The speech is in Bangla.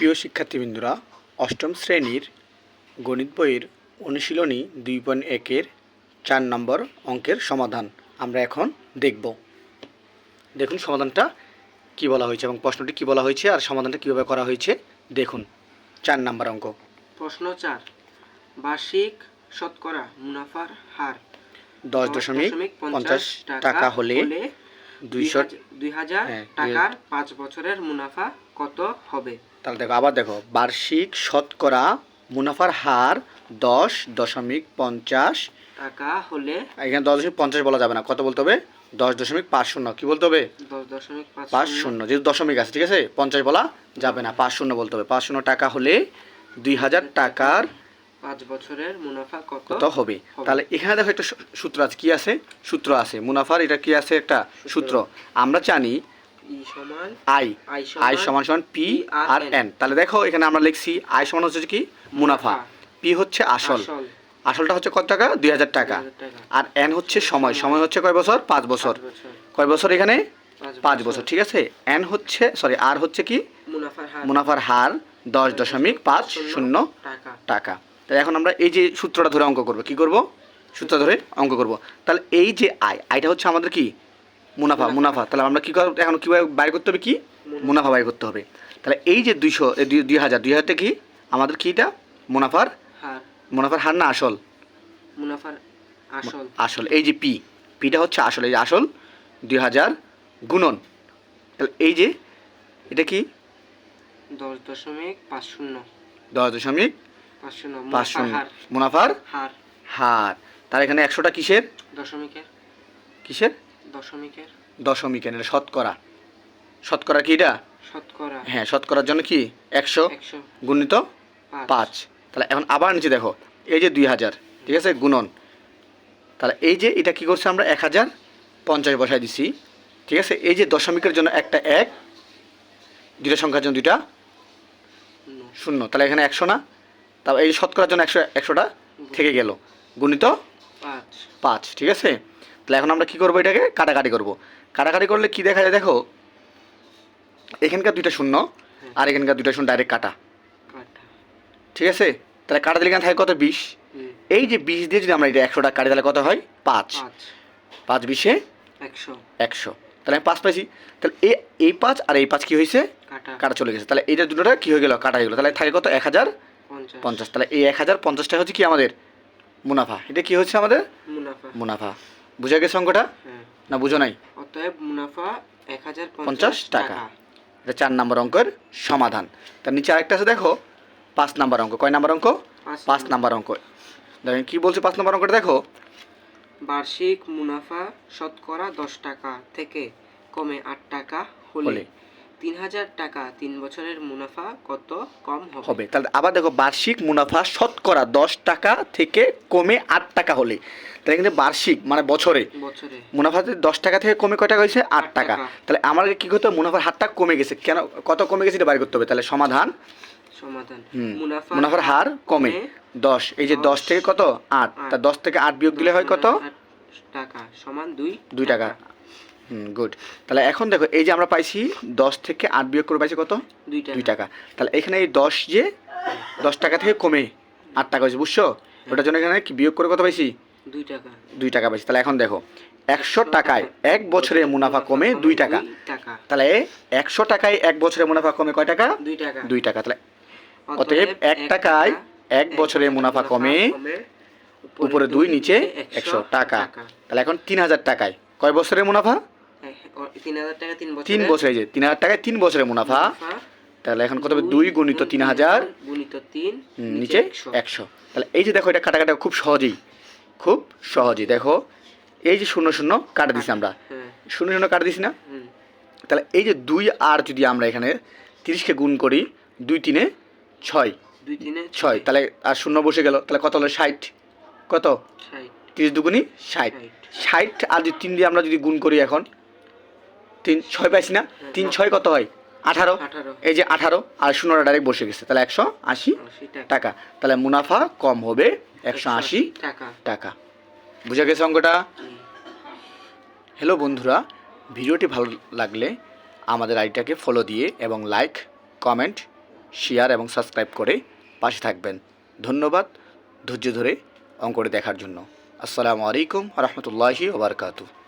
প্রিয় শিক্ষার্থীবৃন্দরা, অষ্টম শ্রেণীর গণিত বইয়ের অনুশীলনী 2.1-এর 4 নম্বর অঙ্কের সমাধান আমরা এখন দেখব। দেখুন সমাধানটা কি বলা হয়েছে এবং প্রশ্নটি কি বলা হয়েছে আর সমাধানটা কীভাবে করা হয়েছে দেখুন। 4 নম্বর অঙ্ক। প্রশ্ন 4, বার্ষিক শতকরা মুনাফার হার 10.50 টাকা হলে 2000 টাকার 5 বছরের মুনাফা কত হবে? তাহলে দেখো, আবার দেখো, বার্ষিক শতকরা মুনাফার হার 10.50 টাকা হলে, এখানে 10.50 বলা যাবে না, কত বলতে হবে? 10.50। কি বলতে হবে? 10.50, যেহেতু দশমিক আছে, ঠিক আছে, 50 বলা যাবে না, 50 বলতে হবে। 50 টাকা হলে 2000 টাকার 5 বছরের মুনাফা কত হবে? তাহলে এখানে দেখো একটা সূত্র আছে। কি আছে? সূত্র আছে মুনাফার। এটা কি আছে? একটা সূত্র। আমরা জানি আই সমান সমান পি আর এন। তাহলে দেখো এখানে আমরা লিখছি আই সমান হচ্ছে কি? মুনাফা। পি হচ্ছে আসল। আসলটা হচ্ছে কত টাকা? 2000 টাকা। আর এন হচ্ছে সময়। সময় হচ্ছে কয় বছর? 5 বছর। কয় বছর এখানে? 5 বছর, ঠিক আছে। এন হচ্ছে আর হচ্ছে কি? মুনাফার হার 10.50 টাকা। তাহলে এখন আমরা এই যে সূত্রটা ধরে অঙ্ক করব। কি করব? সূত্র ধরে অঙ্ক করব। তাহলে এই যে আইটা হচ্ছে আমাদের কি? মুনাফা। তাহলে আমরা কি করব? এখন কীভাবে বাইর করতে হবে? কি? মুনাফা বাইর করতে হবে। তাহলে এই যে 2000 কি আমাদের কি? এটা মুনাফার হার না আসল? আসল। এই যে পিটা হচ্ছে আসল। এই যে আসল 2000 গুণন, তাহলে এই যে এটা কি? 10.50 মুনাফার হার। তার এখানে 100টা কিসের? কিসের? দশমিকের। এটা শতকরা কি এটা? হ্যাঁ, শতকরার জন্য কি 100 গুণিত 5। তাহলে এখন আবার নিচে দেখো, এই যে 2000, ঠিক আছে, গুণন। তাহলে এই যে এটা কি করছে? আমরা 1050 বসাই দিছি, ঠিক আছে। এই যে দশমিকের জন্য একটা 1, দুইটা সংখ্যার জন্য দুইটা 0। তাহলে এখানে 100 না, তারপর এই শতকরার জন্য 100টা থেকে গেল, গুণিত 5, ঠিক আছে। তাহলে এখন আমরা কি করবো? এটাকে কাটাকাটি করব। কাটাকাটি করলে কি দেখা যায়? দেখো এখানকার দুইটা 0 আর এখানকার দুইটা 0 ডাইরেক্ট কাটা, ঠিক আছে। তাহলে কাটা দিলে এখানে থাকে কত? 20। এই যে 20 দিয়ে যদি আমরা এটা 100টা কাটি তাহলে কত হয়? 5 20 100। তাহলে আমি 5 পাইছি। তাহলে এই 5 আর এই 5 কি হয়েছে? কাটা চলে গেছে। তাহলে এইটা দুটোটা কি হয়ে গেল? কাটা হয়ে গেল। তাহলে থাকে কত? 1050। তাহটা এই 1050টা হচ্ছে কি আমাদের মুনাফা। এটা কি হচ্ছে আমাদের? মুনাফা। বুঝা গেছে অঙ্কটা? না বুঝো নাই? অতএব মুনাফা 1050 টাকা। এটা 4 নম্বর অঙ্কের সমাধান। তার নিচে আরেকটা আছে, দেখো 5 নম্বর অঙ্ক। কয় নম্বর অঙ্ক? 5 নম্বর অঙ্ক। দেখেন কি বলছে 5 নম্বর অঙ্কটা, দেখো। বার্ষিক মুনাফা শতকরা 10 টাকা থেকে কমে 8 টাকা হলে 3000 টাকা 3 বছরের মুনাফা কত কম হবে? তাহলে আবার দেখো, বার্ষিক মুনাফা শতকরা 10 টাকা থেকে কমে 8 টাকা হলে, তাহলে কিন্তু বার্ষিক মানে বছরে মুনাফাতে 10 টাকা থেকে কমে কয় টাকা হয়েছে? 8 টাকা। তাহলে আমাদের কি করতে হবে? মুনাফার হারটা কমে গেছে কেন, কত কমে গেছে এটা বাইর করতে হবে। তাহলে সমাধান মুনাফার হার কমে 10, এই যে 10 থেকে কত? 8, তা 10 থেকে 8 বিয়োগ দিলে হয় কত? টাকা সমান 2 টাকা। গুড। তাহলে এখন দেখো, এই যে আমরা পাইছি 10 থেকে 8 বিয়োগ করে পাইছি কত? 2 টাকা। তাহলে এখানে এই 10 যে 10 টাকা থেকে কমে 8 টাকা হয়েছে, বুঝছো? ওটার জন্য এখানে কি বিয়োগ করে কত পাইছি? 2 টাকা পাইছি। তাহলে এখন দেখো, 100 টাকায় 1 বছরে মুনাফা কমে 2 টাকা। তাহলে 100 টাকায় 1 বছরে মুনাফা কমে কয় টাকা? 2 টাকা। তাহলে অতএব 1 টাকায় 1 বছরে মুনাফা কমে, উপরে 2 নিচে 100 টাকা। তাহলে এখন 3000 টাকায় কয় বছরের মুনাফা? 3000 টাকা 3 বছর। এই যে 3000 টাকায় 3 বছরের মুনাফা। তাহলে এখন কত হবে? 2 গুণিত 3000 গুণিত 3 নিচে 100। তাহলে এই যে দেখো, এটা কাটাকাটি খুব সহজেই দেখো, এই যে 0 কাটা দিছি আমরা, 0 কাটা দিছি না। তাহলে এই যে 2 আর যদি আমরা এখানে 30কে গুণ করি, 2 3 6, তাহলে আর 0 বসে গেল। তাহলে কত হলো? 60। কত? 30 দুগুণি 60। আর যদি 3 দিয়ে আমরা যদি গুণ করি, এখন 3 6 পাইছি না, 3 6 কত হয়? 18। এই যে 18 আর 0টা ডাইরেক্ট বসে গেছে। তাহলে 180 টাকা। তাহলে মুনাফা কম হবে 180 টাকা। বুঝা গেছে অঙ্কটা? হ্যালো বন্ধুরা, ভিডিওটি ভালো লাগলে আমাদের আইডিটাকে ফলো দিয়ে এবং লাইক, কমেন্ট শেয়ার এবং সাবস্ক্রাইব করে পাশে থাকবেন। ধন্যবাদ ধৈর্য ধরে অঙ্কটি দেখার জন্য। আসসালামু আলাইকুম রহমতুল্লাহি ওয়া বারাকাতুহু।